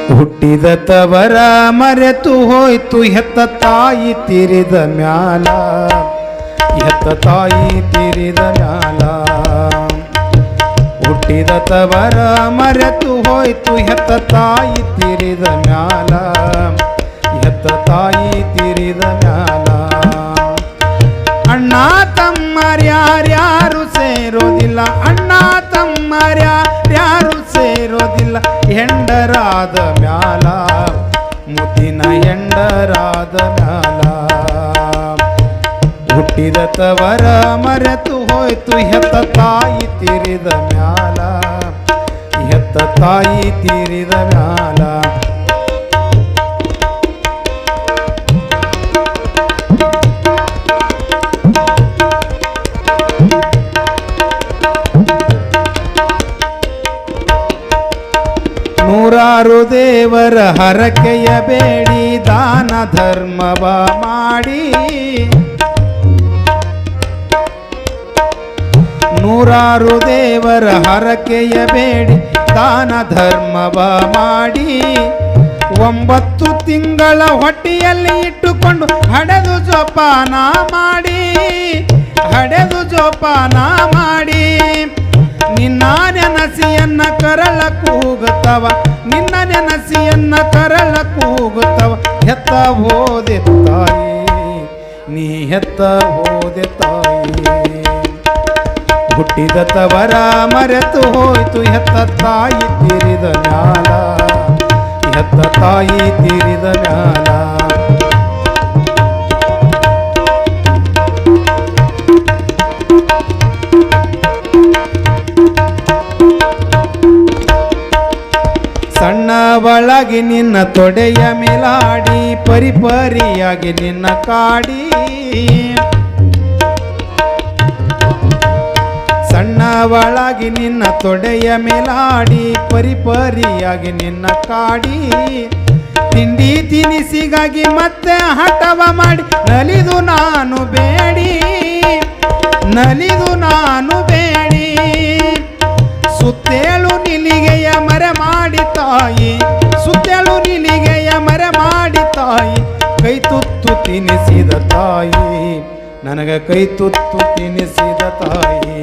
ಹುಟ್ಟಿದ ತವರ ಮರೆತು ಹೋಯ್ತು ಹೆತ್ತ ತಾಯಿ ತೀರಿದ ಮ್ಯಾಲ, ಹೆತ್ತ ತಾಯಿ ತೀರಿದ ಮ್ಯಾಲ. ಹುಟ್ಟಿದ ತವರ ಮರೆತು ಹೋಯ್ತು ಹೆತ್ತ ತಾಯಿ ತೀರಿದ ಮ್ಯಾಲ, ಹೆತ್ತ ತಾಯಿ ತೀರಿದ ಮ್ಯಾಲ. ಅಣ್ಣ ತಮ್ಮರ್ಯಾರ್ಯಾರು ಸೇರೋದಿಲ್ಲ, ಅಣ್ಣ ತಮ್ಮರ್ಯಾರ್ಯಾರು ಸೇರೋದಿಲ್ಲ ಹೆಂಡರಾದ ಮ್ಯಾಲ, ಮುದ್ದಿನ ಹೆಂಡರಾದ ಮ್ಯಾಲ. ಹುಟ್ಟಿದ ತವರ ಮರೆತು ಹೋಯ್ತು ಹೆತ್ತ ತಾಯಿ ತೀರಿದ ಮ್ಯಾಲ, ಹೆತ್ತ ತಾಯಿ ತೀರಿದ ಮ್ಯಾಲ. ನೂರಾರು ದೇವರ ಹರಕೆಯ ಬೇಡಿ ದಾನ ಧರ್ಮವ ಮಾಡಿ, ನೂರಾರು ದೇವರ ಹರಕೆಯ ಬೇಡಿ ದಾನ ಧರ್ಮವ ಮಾಡಿ, 9 ತಿಂಗಳ ಹೊಟ್ಟೆಯಲ್ಲಿ ಇಟ್ಟುಕೊಂಡು ಹಡೆದು ಜೋಪಾನ ಮಾಡಿ, ಹಡೆದು ಜೋಪಾನ ಮಾಡಿ. ನಿನ್ನ ನೆನಸಿಯನ್ನ ಕರಳ ಕೂಗುತ್ತವ, ನಿನ್ನ ನೆನಸಿಯನ್ನ ಕರಳ ಕೂಗುತ್ತವ ಹೆತ್ತ ಹೋದೆ ತಾಯಿ, ನೀ ಹೆತ್ತ ಹೋದೆ ತಾಯಿ. ಹುಟ್ಟಿದ ತವರ ಮರೆತು ಹೋಯ್ತು ಹೆತ್ತ ತಾಯಿ ತೀರಿದ ಮ್ಯಾಲ, ಹೆತ್ತ ತಾಯಿ ತೀರಿದ ಮ್ಯಾಲ. ಸಣ್ಣವಳಾಗಿ ನಿನ್ನ ತೊಡೆಯ ಮೇಲಾಡಿ ಪರಿಪರಿಯಾಗಿ ನಿನ್ನ ಕಾಡಿ, ಸಣ್ಣವಳಾಗಿ ನಿನ್ನ ತೊಡೆಯ ಮೇಲಾಡಿ ಪರಿಪರಿಯಾಗಿ ನಿನ್ನ ಕಾಡಿ. ತಿಂಡಿ ತಿನಿಸಿಗಾಗಿ ಮತ್ತೆ ಹಠವ ಮಾಡಿ ನಲಿದು ನಾನು ಬೇಡಿ, ನಲಿದು ನಾನು ಬೇಡಿ. ಸುತ್ತೇಳು ನಿಲಿಗೆಯ ಮರೆ ಮಾಡಿ ತಾಯಿ, ಸುತ್ತೇಳು ನಿಲಿಗೆಯ ಮರೆ ಮಾಡಿ ತಾಯಿ. ಕೈ ತುತ್ತು ತಿನಿಸಿದ ತಾಯಿ, ನನಗ ಕೈ ತುತ್ತು ತಿನಿಸಿದ ತಾಯಿ.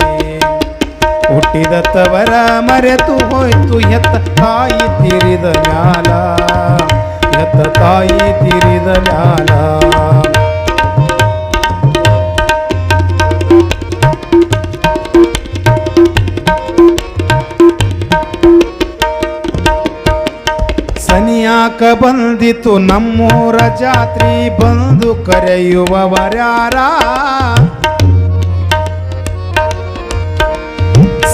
ಹುಟ್ಟಿದ ತವರ ಮರೆತು ಹೋಯ್ತು ಹೆತ್ತ ತಾಯಿ ತೀರಿದ ಮ್ಯಾಲ, ಹೆತ್ತ ತಾಯಿ ತೀರಿದ ಮ್ಯಾಲ. ಸನಿಯಾಕ ಬಂದಿತು ನಮ್ಮೂರ ಜಾತ್ರಿ, ಬಂದು ಕರೆಯುವವರ್ಯಾರ.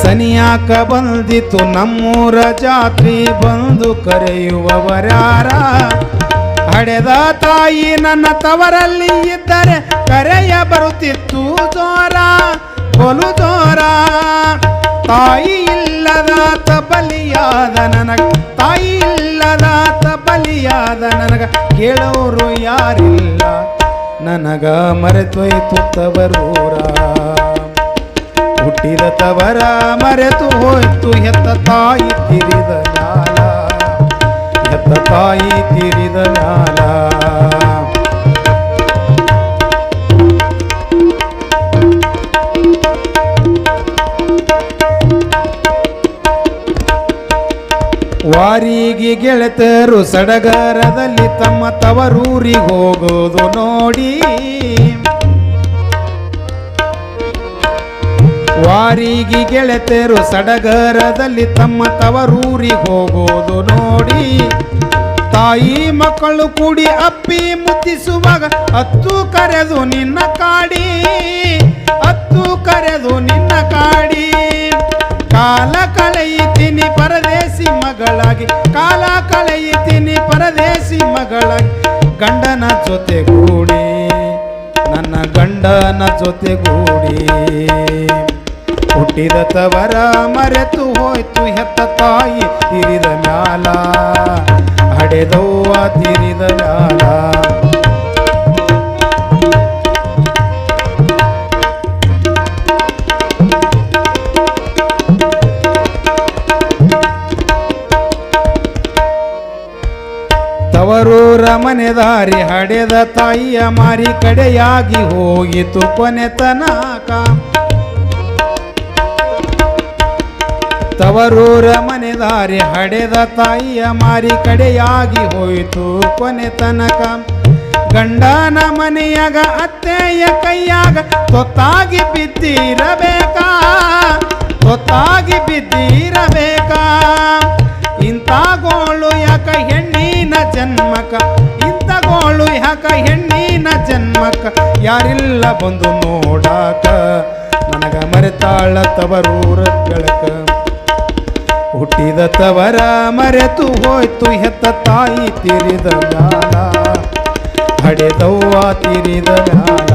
ಸನಿಯಾಕ ಬಂದಿತು ನಮ್ಮೂರ ಜಾತ್ರಿ, ಬಂದು ಕರೆಯುವವರ್ಯಾರ. ಹಡೆದ ತಾಯಿ ನನ್ನ ತವರಲ್ಲಿ ಇದ್ದರೆ ಕರೆಯ ಬರುತ್ತಿತ್ತು ಜೋರ, ಕೊಲು ಜೋರ. ತಾಯಿ ಇಲ್ಲದ ಬಲಿಯಾದ ನನಗ, ತಾಯಿ ಇಲ್ಲದ ಬಲಿಯಾದ ನನಗ ಕೇಳೋರು ಯಾರಿಲ್ಲ, ನನಗ ಮರೆತೊಯ್ತು ತವರೂರ. ಹುಟ್ಟಿದ ತವರ ಮರೆತು ಹೋಯ್ತು ಹೆತ್ತ ತಾಯಿ ತೀರಿದ ಮ್ಯಾಲ, ಹೆತ್ತ ತಾಯಿ ತೀರಿದ ಮ್ಯಾಲ. ವಾರಿಗೆ ಗೆಳತರು ಸಡಗರದಲ್ಲಿ ತಮ್ಮ ತವರೂರಿಗೆ ಹೋಗೋದು ನೋಡಿ, ವಾರಿಗೆ ಗೆಳತರು ಸಡಗರದಲ್ಲಿ ತಮ್ಮ ತವರೂರಿಗೆ ಹೋಗೋದು ನೋಡಿ. ತಾಯಿ ಮಕ್ಕಳು ಕೂಡಿ ಅಪ್ಪಿ ಮುದ್ದಿಸುವಾಗ ಹತ್ತು ಕರೆದು ನಿನ್ನ ಕಾಡಿ, ಹತ್ತು ಕರೆದು ನಿನ್ನ ಕಾಡಿ. ಕಾಲ ಕಳೆಯುತ್ತೀನಿ ಪರದೇಶಿ ಮಗಳಾಗಿ, ಕಾಲ ಕಳೆಯುತ್ತೀನಿ ಪರದೇಶಿ ಮಗಳಾಗಿ. ಗಂಡನ ಜೊತೆಗೂಡಿ, ನನ್ನ ಗಂಡನ ಜೊತೆಗೂಡಿ. ಹುಟ್ಟಿದ ತವರ ಮರೆತು ಹೋಯ್ತು ಹೆತ್ತ ತಾಯಿ ತೀರಿದ ಮ್ಯಾಲ, ಹಡೆದವ್ವ ತೀರಿದ ಮ್ಯಾಲ. ತವರೂರ ಮನೆದಾರಿ ಹಡೆದ ತಾಯಿಯ ಮಾರಿ ಕಡೆಯಾಗಿ ಹೋಗಿತು ಕೊನೆತನಕ ತವರೂರ ಮನೆದಾರಿ ಹಡೆದ ತಾಯಿಯ ಮಾರಿ ಕಡೆಯಾಗಿ ಹೋಯಿತು ಕೊನೆತನಕ ಗಂಡನ ಮನೆಯಾಗ ಅತ್ತೆಯ ಕೈಯಾಗ ತೊತ್ತಾಗಿ ಬಿದ್ದಿರಬೇಕಾ ತೊತ್ತಾಗಿ ಬಿದ್ದಿರಬೇಕಾ ಇಂಥ ಗೋಳು ಯಾಕ ಹೆಣ್ಣಿನ ಜನ್ಮಕ ಇಂಥ ಗೋಳು ಯಾಕ ಹೆಣ್ಣಿನ ಜನ್ಮಕ ಯಾರಿಲ್ಲ ಬಂದು ನೋಡಾಕ ನನಗ ಮರೆತಾಳ ತವರೂರ ಬೆಳಕ ಹುಟ್ಟಿದ ತವರ ಮರೆತು ಹೋಯ್ತು ಹೆತ್ತ ತಾಯಿ ತೀರಿದ ಮ್ಯಾಲ ಹಡೆದವ್ವ ತೀರಿದ ಮ್ಯಾಲ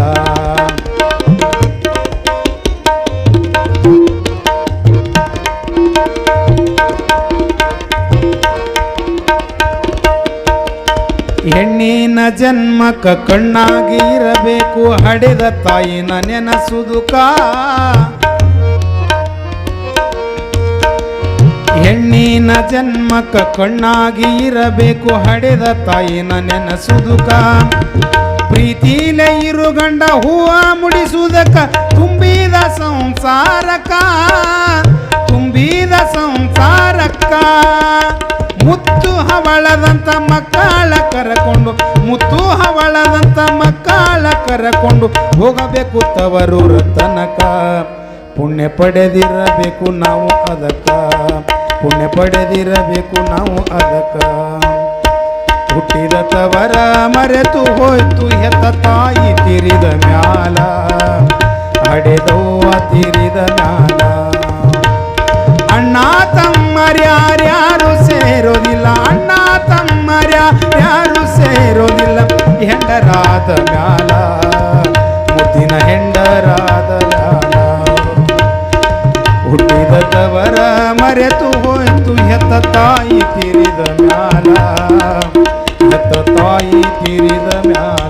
ಹೆಣ್ಣಿನ ಜನ್ಮಕ್ಕ ಕಣ್ಣಾಗಿ ಇರಬೇಕು ಹಡೆದ ತಾಯಿನ ನೆನಸುದುಕ ಹೆಣ್ಣಿನ ಜನ್ಮಕ್ಕ ಕಣ್ಣಾಗಿ ಇರಬೇಕು ಹಡೆದ ತಾಯಿನ ನೆನಸುದುಕ ಪ್ರೀತಿಲೆ ಇರು ಗಂಡ ಹೂವ ಮುಡಿಸುವುದಕ್ಕ ತುಂಬಿದ ಸಂಸಾರಕ್ಕ ತುಂಬಿದ ಸಂಸಾರಕ್ಕ ಮುತ್ತು ಹವಳದಂತ ಮಕ್ಕಳ ಕರಕೊಂಡು ಮುತ್ತು ಹವಳದಂತ ಮಕ್ಕಳ ಕರಕೊಂಡು ಹೋಗಬೇಕು ತವರೂರ ತನಕ ಪುಣ್ಯ ಪಡೆದಿರಬೇಕು ನಾವು ಅದಕ್ಕ ಪುಣ್ಯ ಪಡೆದಿರಬೇಕು ನಾವು ಅದಕ್ಕ ಹುಟ್ಟಿದ ತವರ ಮರೆತು ಹೋಯ್ತು ಹೆತ್ತ ತಾಯಿ ತೀರಿದ ಮ್ಯಾಲ ಹಡೆದವ್ವ ತೀರಿದ ಮ್ಯಾಲ ಅಣ್ಣ ತಮ್ಮರ್ಯಾರ್ಯಾರು ಸೇರೋದಿಲ್ಲ ಅಣ್ಣ ತಮ್ಮರ್ಯಾರು ಸೇರೋದಿಲ್ಲ ಹೆಂಡರಾದ ಮ್ಯಾಲ ಮುದ್ದಿನ ಹೆಂಡರಾದ ಮ್ಯಾಲ ಹುಟ್ಟಿದ ತವರ ಮರೆತು ಹೋಯ್ತು ಹೆತ್ತ ತಾಯಿ ತೀರಿದ ಮ್ಯಾಲ ಹೆತ್ತ ತಾಯಿ ತೀರಿದ ಮ್ಯಾಲ